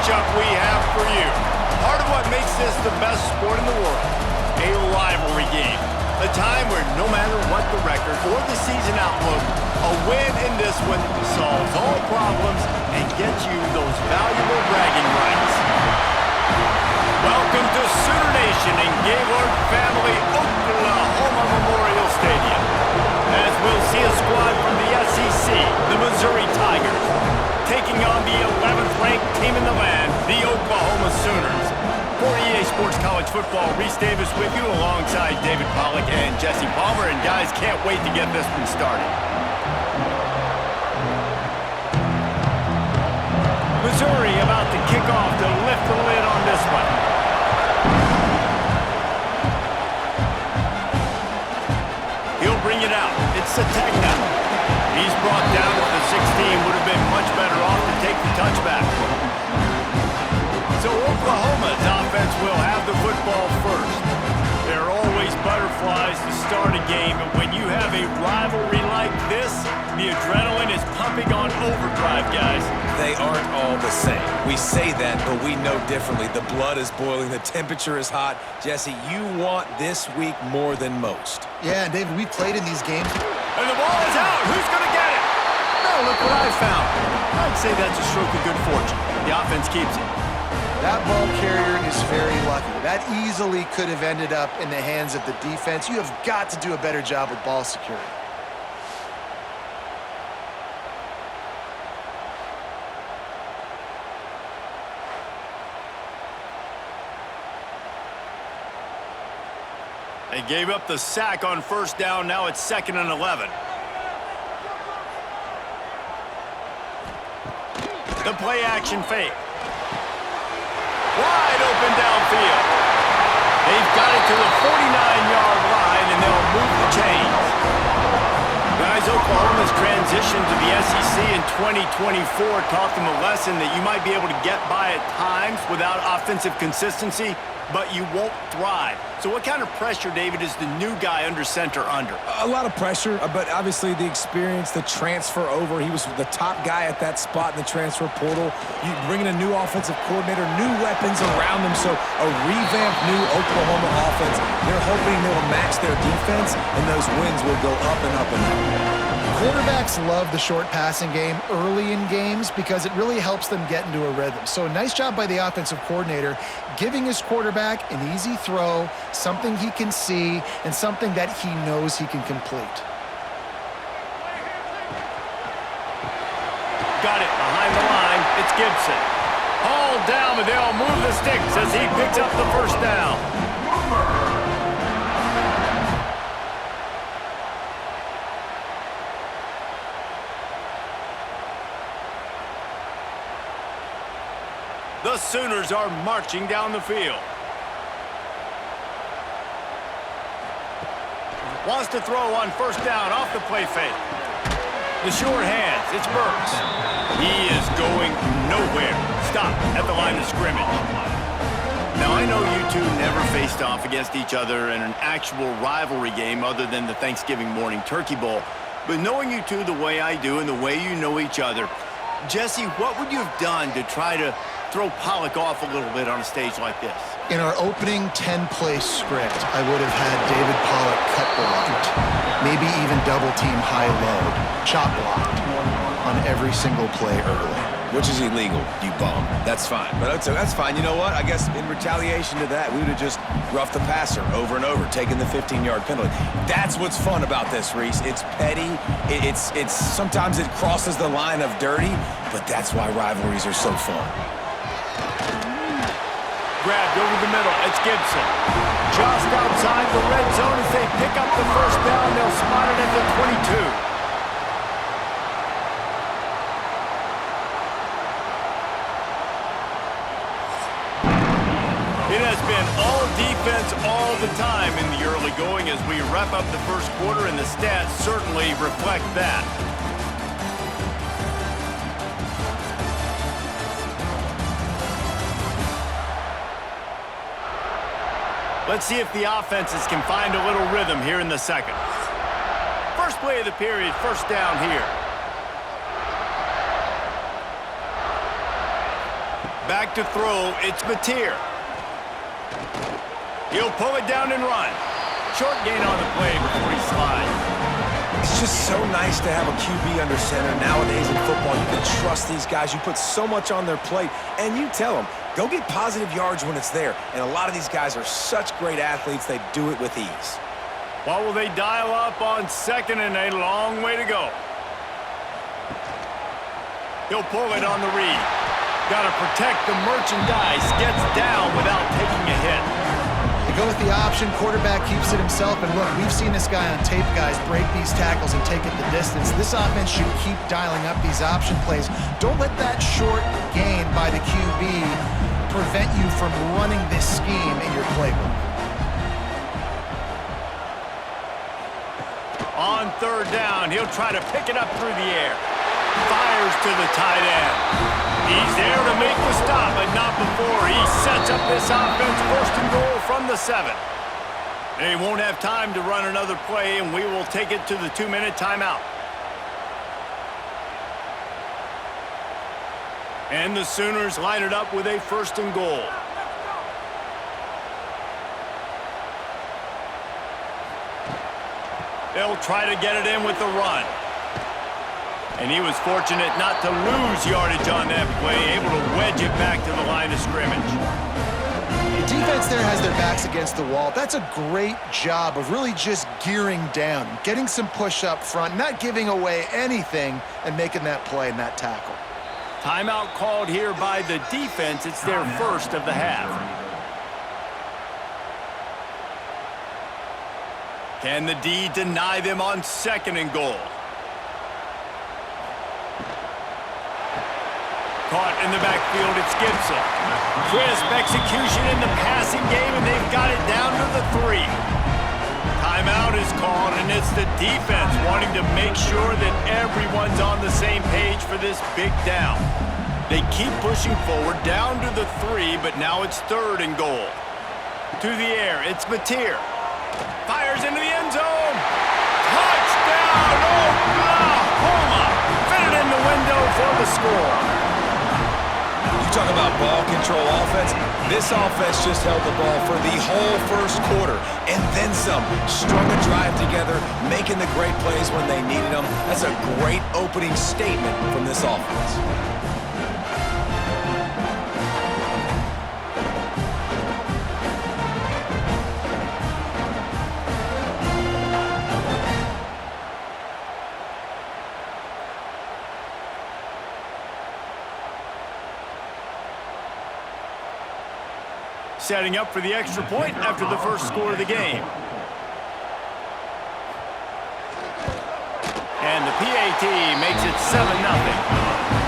matchup we have for you. Part of what makes this the best sport in the world, a rivalry game. A time where no matter what the record or the season outlook, a win in this one solves all problems and gets you those valuable bragging rights. Welcome to Sooner Nation in Gaylord Family Oklahoma Memorial Stadium. As we'll see a squad from the SEC, the Missouri Tigers, taking on the 11th ranked team in the land, the Oklahoma Sooners. For EA Sports College Football, Reese Davis with you alongside David Pollack and Jesse Palmer. And guys, can't wait to get this one started. Missouri about to kick off to lift the lid on this one. He'll bring it out. It's Sategna. He's brought down at the 16. Would have been much better off to take the touchback. So Oklahoma's offense will have the football first. There are always butterflies to start a game, and when you have a rivalry like this, the adrenaline is pumping on overdrive, guys. They aren't all the same. We say that, but we know differently. The blood is boiling. The temperature is hot. Jesse, you want this week more than most. Yeah, and David, we played in these games. And the ball is out. Who's going to get it? No, look what I found. I'd say that's a stroke of good fortune. The offense keeps it. That ball carrier is very lucky. That easily could have ended up in the hands of the defense. You have got to do a better job with ball security. They gave up the sack on first down. Now it's 2nd and 11. The play action fake. Wide open downfield. They've got it to the 49-yard line, and they'll move the chains. Guys, Oklahoma's transition to the SEC in 2024 taught them a lesson that you might be able to get by at times without offensive consistency, but you won't thrive. So what kind of pressure, David, is the new guy under center under? A lot of pressure, but obviously the experience, the transfer over. He was the top guy at that spot in the transfer portal. You bring in a new offensive coordinator, new weapons around them, so a revamped new Oklahoma offense. They're hoping they'll match their defense, and those wins will go up and up and up. Quarterbacks love the short passing game early in games because it really helps them get into a rhythm. So nice job by the offensive coordinator giving his quarterback an easy throw, something he can see, and something that he knows he can complete. Got it behind the line. It's Gibson. Hauled down, but they'll move the sticks as he picks up the first down. The Sooners are marching down the field. Wants to throw on first down off the play fake. The short hands, it's Burks. He is going nowhere. Stop at the line of scrimmage. Now, I know you two never faced off against each other in an actual rivalry game other than the Thanksgiving morning Turkey Bowl. But knowing you two the way I do and the way you know each other, Jesse, what would you have done to try to throw Pollack off a little bit on a stage like this? In our opening 10-play script, I would have had David Pollack cut blocked, maybe even double-team high-load, chop blocked on every single play early. Which is illegal, you bum. That's fine. But that's fine. You know what? I guess in retaliation to that, we would have just roughed the passer over and over, taking the 15-yard penalty. That's what's fun about this, Reese. It's petty. It's sometimes it crosses the line of dirty, but that's why rivalries are so fun. Grabbed over the middle. It's Gibson. Just outside the red zone as they pick up the first down. They'll spot it at the 22. It has been all defense all the time in the early going as we wrap up the first quarter, and the stats certainly reflect that. Let's see if the offenses can find a little rhythm here in the second. First play of the period, first down here. Back to throw, it's Mateer. He'll pull it down and run. Short gain on the play before he slides. It's just so nice to have a QB under center. Nowadays in football, you can trust these guys. You put so much on their plate, and you tell them, go get positive yards when it's there. And a lot of these guys are such great athletes, they do it with ease. What will they dial up on second and a long way to go? He'll pull it on the read. Got to protect the merchandise. Gets down without taking a hit. They go with the option. Quarterback keeps it himself. And look, we've seen this guy on tape, guys, break these tackles and take it the distance. This offense should keep dialing up these option plays. Don't let that short gain by the QB prevent you from running this scheme in your playbook. On third down, he'll try to pick it up through the air. Fires to the tight end. He's there to make the stop, but not before he sets up this offense. First and goal from the 7. They won't have time to run another play, and we will take it to the 2-minute timeout. And the Sooners line it up with a first and goal. They'll try to get it in with the run. And he was fortunate not to lose yardage on that play, able to wedge it back to the line of scrimmage. The defense there has their backs against the wall. That's a great job of really just gearing down, getting some push up front, not giving away anything, and making that play and that tackle. Timeout called here by the defense. It's their first of the half. Can the D deny them on second and goal? Caught in the backfield, it's Gibson. Crisp execution in the passing game, and they've got it down to the 3. Timeout is called, and it's the defense wanting to make sure that everyone's on the same page for this big down. They keep pushing forward, down to the 3, but now it's third and goal. To the air, it's Mateer. Fires into the end zone. Touchdown, Oklahoma! Fitted in the window for the score. You talk about ball control offense. This offense just held the ball for the whole first quarter and then some. Strung a drive together, making the great plays when they needed them. That's a great opening statement from this offense. Setting up for the extra point after the first score of the game. And the PAT makes it 7-0.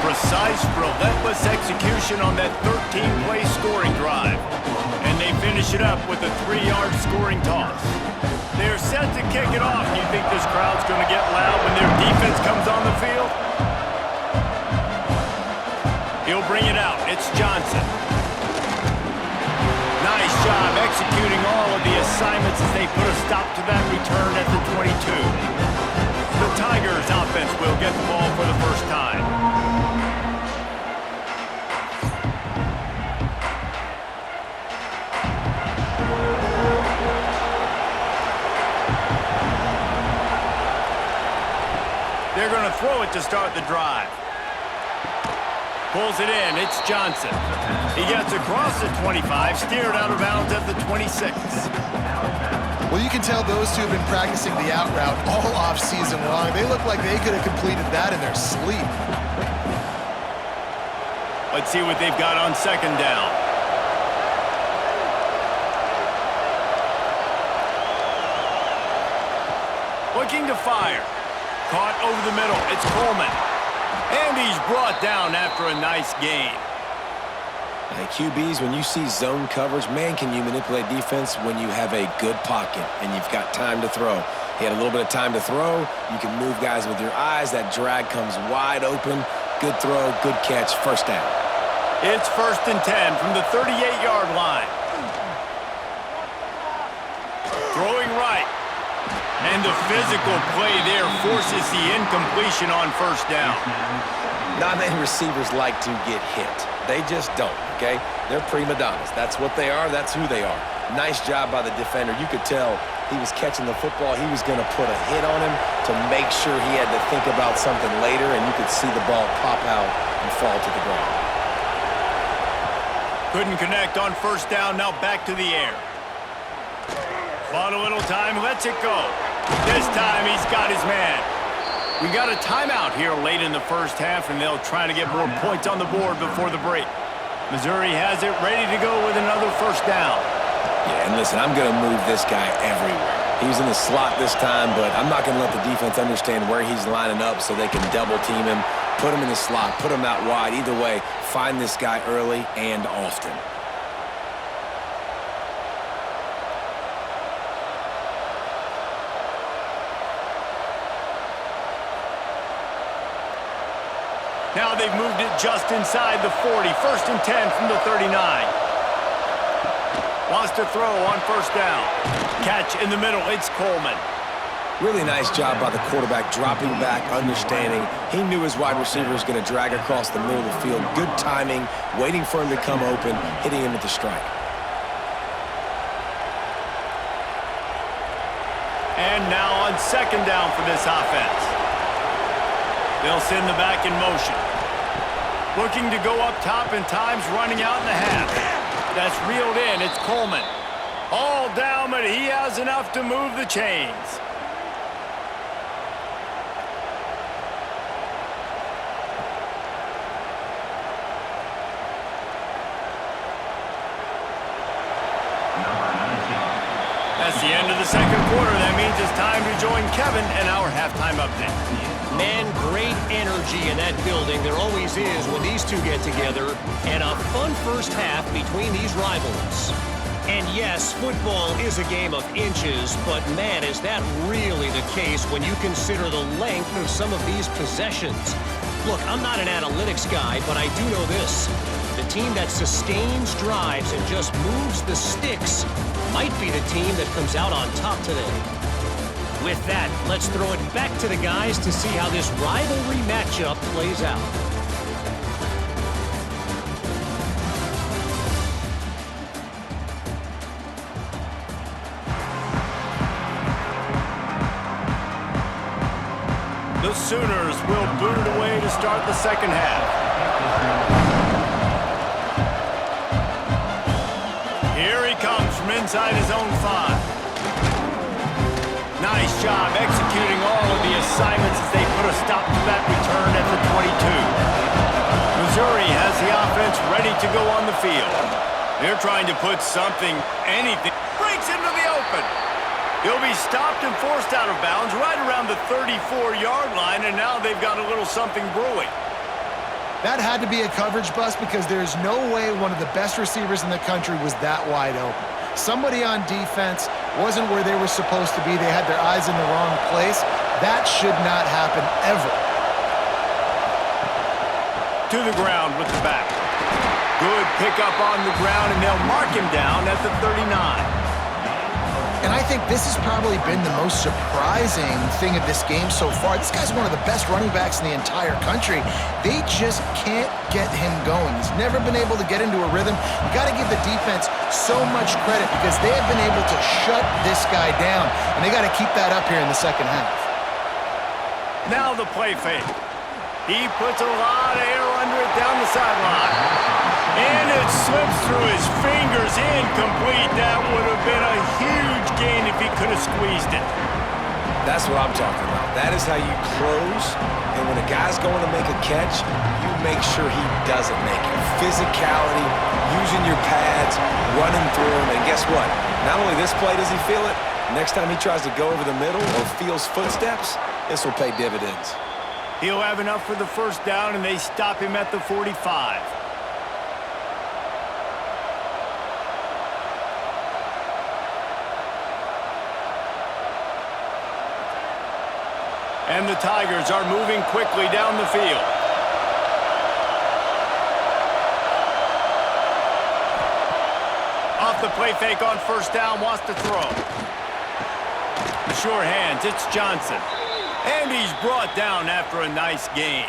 Precise, relentless execution on that 13-play scoring drive. And they finish it up with a 3-yard scoring toss. They're set to kick it off. Do you think this crowd's going to get loud when their defense comes on the field? He'll bring it out. It's Johnson. Nice job executing all of the assignments as they put a stop to that return at the 22. The Tigers offense will get the ball for the first time. They're going to throw it to start the drive. Pulls it in, it's Johnson. He gets across the 25, steered out of bounds at the 26. Well, you can tell those two have been practicing the out route all off-season long. They look like they could have completed that in their sleep. Let's see what they've got on second down. Looking to fire. Caught over the middle, it's Coleman. And he's brought down after a nice gain. Hey, QBs, when you see zone coverage, man, can you manipulate defense when you have a good pocket and you've got time to throw. He had a little bit of time to throw. You can move guys with your eyes. That drag comes wide open. Good throw, good catch, first down. It's 1st and 10 from the 38-yard line. Throwing right. And the physical play there forces the incompletion on first down. Not many receivers like to get hit. They just don't, okay? They're prima donnas. That's what they are. That's who they are. Nice job by the defender. You could tell he was catching the football. He was going to put a hit on him to make sure he had to think about something later, and you could see the ball pop out and fall to the ground. Couldn't connect on first down. Now back to the air. Bought a little time. Lets it go. This time he's got his man. We got a timeout here late in the first half, and they'll try to get more points on the board before the break. Missouri has it ready to go with another first down. Yeah, and listen, I'm going to move this guy everywhere. He's in the slot this time, but I'm not going to let the defense understand where he's lining up so they can double team him, put him in the slot, put him out wide. Either way, find this guy early and often. Now they've moved it just inside the 40. 1st and 10 from the 39. Wants to throw on first down. Catch in the middle. It's Coleman. Really nice job by the quarterback, dropping back, understanding. He knew his wide receiver was going to drag across the middle of the field. Good timing, waiting for him to come open, hitting him with the strike. And now on second down for this offense. They'll send the back in motion. Looking to go up top, and time's running out in the half. That's reeled in. It's Coleman. All down, but he has enough to move the chains. That's the end of the second quarter. That means it's time to join Kevin in our halftime update. Man, great energy in that building. There always is when these two get together. And a fun first half between these rivals. And yes, football is a game of inches, but man, is that really the case when you consider the length of some of these possessions. Look, I'm not an analytics guy, but I do know this. The team that sustains drives and just moves the sticks might be the team that comes out on top today. With that, let's throw it back to the guys to see how this rivalry matchup plays out. The Sooners will boot it away to start the second half. Here he comes from inside his own 5. Nice job executing all of the assignments as they put a stop to that return at the 22. Missouri has the offense ready to go on the field. They're trying to put something, anything, breaks into the open. He'll be stopped and forced out of bounds right around the 34-yard line, and now they've got a little something brewing. That had to be a coverage bust because there's no way one of the best receivers in the country was that wide open. Somebody on defense wasn't where they were supposed to be. They had their eyes in the wrong place. That should not happen ever. To the ground with the back. Good pickup on the ground, and they'll mark him down at the 39. And I think this has probably been the most surprising thing of this game so far. This guy's one of the best running backs in the entire country. They just can't get him going. He's never been able to get into a rhythm. You got to give the defense so much credit because they have been able to shut this guy down, and they got to keep that up here in the second half. Now the play fake. He puts a lot of air under it down the sideline. And it slips through his fingers, incomplete. That would have been a huge gain if he could have squeezed it. That's what I'm talking about. That is how you close, and when a guy's going to make a catch, you make sure he doesn't make it. Physicality, using your pads, running through him, and guess what? Not only this play does he feel it, next time he tries to go over the middle or feels footsteps, this will pay dividends. He'll have enough for the first down, and they stop him at the 45. And the Tigers are moving quickly down the field. Off the play fake on first down, wants to throw. the sure hands. It's Johnson. And he's brought down after a nice gain.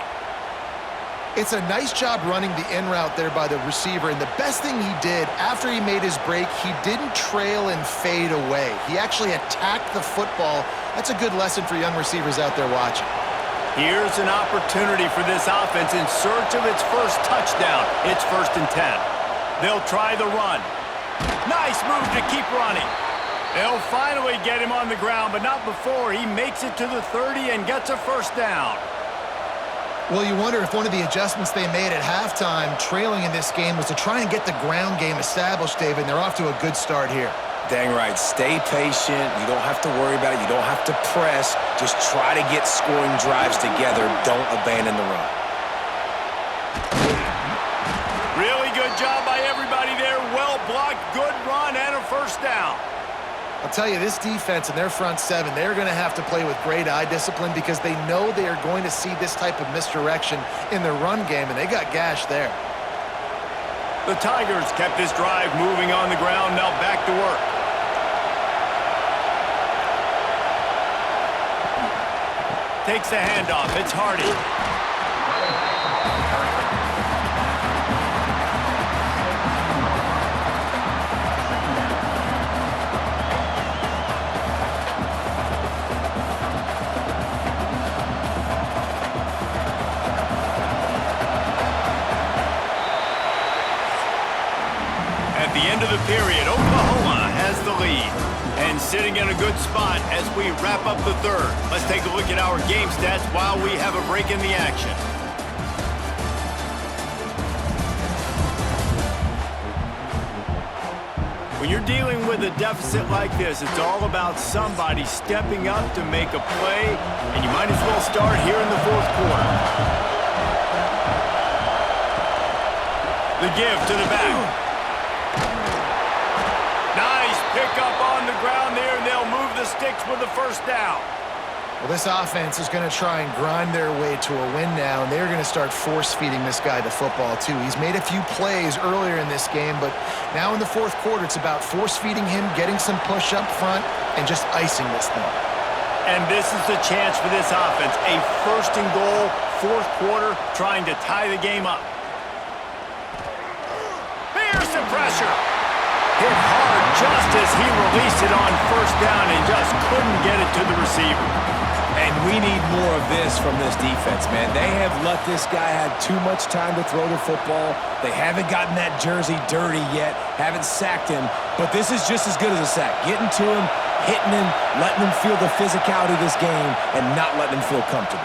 It's a nice job running the in route there by the receiver, and the best thing he did after he made his break, he didn't trail and fade away. He actually attacked the football. That's a good lesson for young receivers out there watching. Here's an opportunity for this offense in search of its first touchdown. It's 1st and 10. They'll try the run. Nice move to keep running. They'll finally get him on the ground, but not before he makes it to the 30 and gets a first down. Well, you wonder if one of the adjustments they made at halftime, trailing in this game, was to try and get the ground game established, David, and they're off to a good start here. Dang right. Stay patient. You don't have to worry about it. You don't have to press. Just try to get scoring drives together. Don't abandon the run. Really good job by everybody there. Well blocked, good run, and a first down. I'll tell you, this defense and their front seven, they're going to have to play with great eye discipline because they know they are going to see this type of misdirection in the run game, and they got gashed there. The Tigers kept this drive moving on the ground. Now back to work. Takes the handoff. It's Hardy. At the end of the period, Oklahoma has the lead. And sitting in a good spot as we wrap up the third. Let's take a look at our game stats while we have a break in the action. When you're dealing with a deficit like this, it's all about somebody stepping up to make a play, and you might as well start here in the 4th quarter. The give to the back. Nice pickup on the ground there, and they'll move the sticks with the first down. Well, this offense is going to try and grind their way to a win now, and they're going to start force-feeding this guy the football, too. He's made a few plays earlier in this game, but now in the 4th quarter, it's about force-feeding him, getting some push up front, and just icing this thing. And this is the chance for this offense. A 1st and goal, 4th quarter, trying to tie the game up. Here's the pressure. Hit hard just as he released it on 1st down and just couldn't get it to the receiver. And we need more of this from this defense, man. They have let this guy have too much time to throw the football. They haven't gotten that jersey dirty yet, haven't sacked him. But this is just as good as a sack. Getting to him, hitting him, letting him feel the physicality of this game, and not letting him feel comfortable.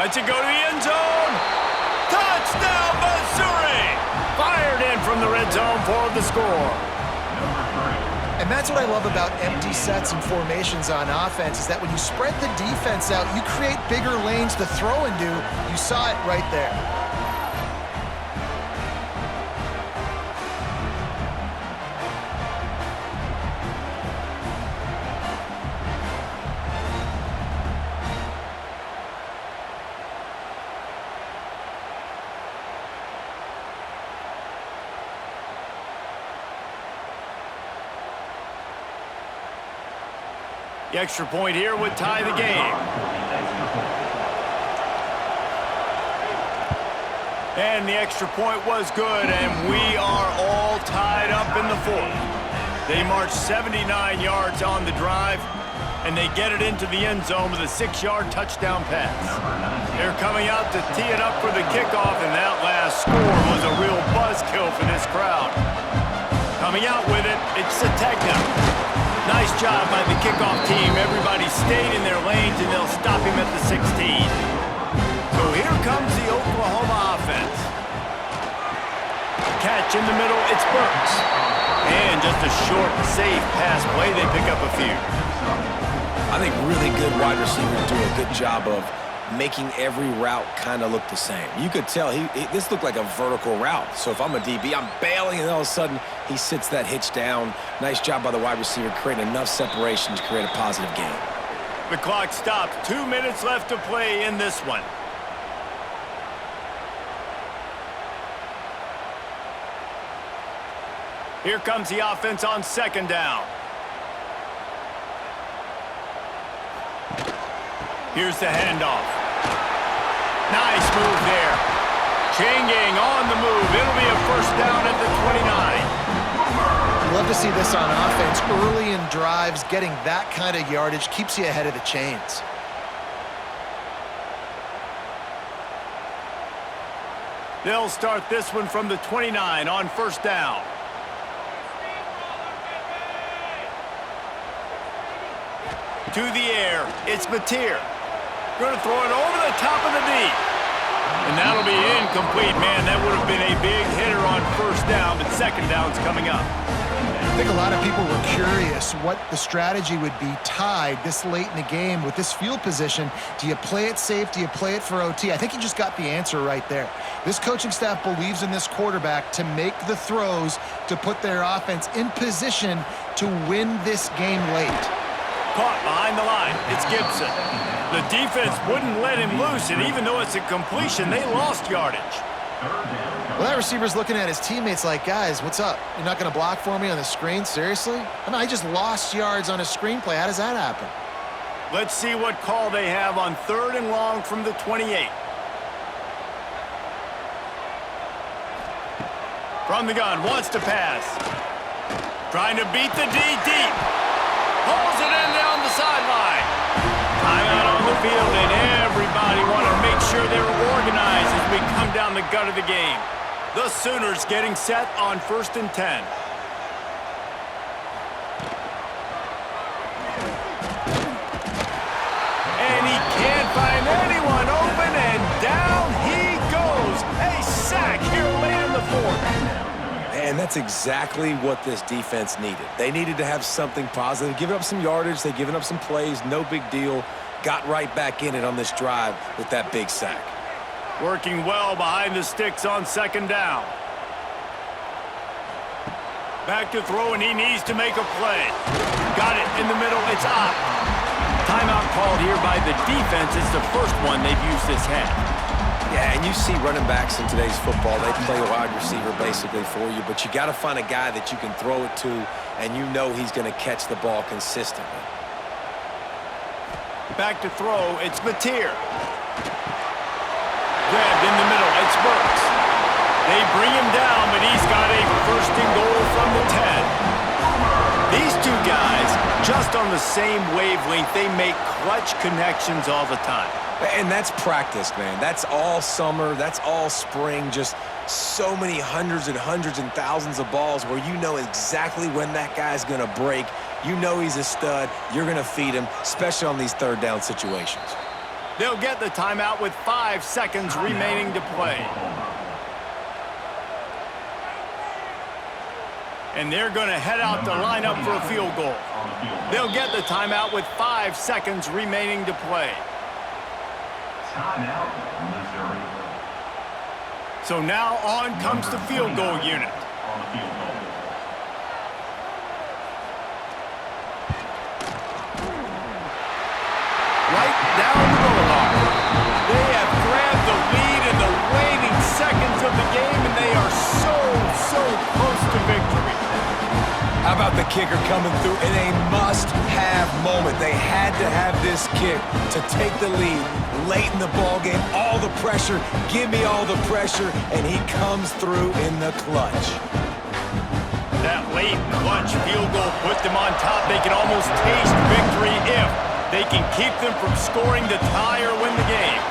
Lets it go to the end zone. Touchdown, Missouri! Fired in from the red zone for the score. And that's what I love about empty sets and formations on offense is that when you spread the defense out, you create bigger lanes to throw into. You saw it right there. The extra point here would tie the game. And the extra point was good, and we are all tied up in the 4th. They march 79 yards on the drive, and they get it into the end zone with a 6-yard touchdown pass. They're coming out to tee it up for the kickoff, and that last score was a real buzzkill for this crowd. Coming out with it, it's Sategna. Nice job by the kickoff team. Everybody stayed in their lanes, and they'll stop him at the 16. So here comes the Oklahoma offense. Catch in the middle, it's Burks. And just a short, safe pass play. They pick up a few. I think really good wide receivers do a good job of making every route kind of look the same. You could tell this looked like a vertical route. So if I'm a DB, I'm bailing, and all of a sudden he sits that hitch down. Nice job by the wide receiver, creating enough separation to create a positive game. The clock stops. 2 minutes left to play in this one. Here comes the offense on 2nd down. Here's the handoff. Nice move there. Chain gang on the move. It'll be a first down at the 29. Love to see this on offense. Early in drives, getting that kind of yardage keeps you ahead of the chains. They'll start this one from the 29 on first down. To the air, it's Mateer. Going to throw it over the top of the knee. And that'll be incomplete. Man, that would have been a big hitter on first down, but second down's coming up. I think a lot of people were curious what the strategy would be tied this late in the game with this field position. Do you play it safe? Do you play it for OT? I think you just got the answer right there. This coaching staff believes in this quarterback to make the throws to put their offense in position to win this game late. Caught behind the line. It's Gibson. The defense wouldn't let him loose, and even though it's a completion, they lost yardage. Well, that receiver's looking at his teammates like, guys, what's up? You're not going to block for me on the screen? Seriously? I mean, I just lost yards on a screenplay. How does that happen? Let's see what call they have on 3rd and long from the 28. From the gun, wants to pass. Trying to beat the D deep. Pulls it in down the sideline. Timeout on the field, and everybody want to make sure they're organized as we come down the gut of the game. The Sooners getting set on 1st and 10. And he can't find anyone open, and down he goes. A sack here late in the 4th. And that's exactly what this defense needed. They needed to have something positive. Giving up some yardage, they've given up some plays, no big deal. Got right back in it on this drive with that big sack. Working well behind the sticks on 2nd down. Back to throw, and he needs to make a play. Got it in the middle, it's out. Timeout called here by the defense. It's the first one they've used this half. Yeah, and you see running backs in today's football, they play a wide receiver basically for you, but you got to find a guy that you can throw it to, and you know he's going to catch the ball consistently. Back to throw, it's Mateer. Grabbed in the middle, it's Burks. They bring him down, but he's got a 1st and goal from the 10. These two guys, just on the same wavelength, they make clutch connections all the time. And that's practice, man. That's all summer. That's all spring. Just so many hundreds and thousands of balls where you know exactly when that guy's going to break. You know he's a stud. You're going to feed him, especially on these 3rd down situations. They'll get the timeout with 5 seconds remaining to play. And they're going to head out to line up for a field goal. They'll get the timeout with 5 seconds remaining to play. Timeout, Missouri. So now on comes the field goal unit. On the field goal. Right down the goal line. They have grabbed the lead in the waning seconds of the game, and they are so close to victory. How about the kicker coming through in a must-have moment? They had to have this kick to take the lead late in the ball game. All the pressure, give me all the pressure, and he comes through in the clutch. That late clutch field goal put them on top. They can almost taste victory if they can keep them from scoring to tie or win the game.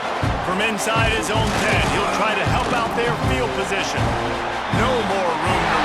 From inside his own 10, he'll try to help out their field position. No more room to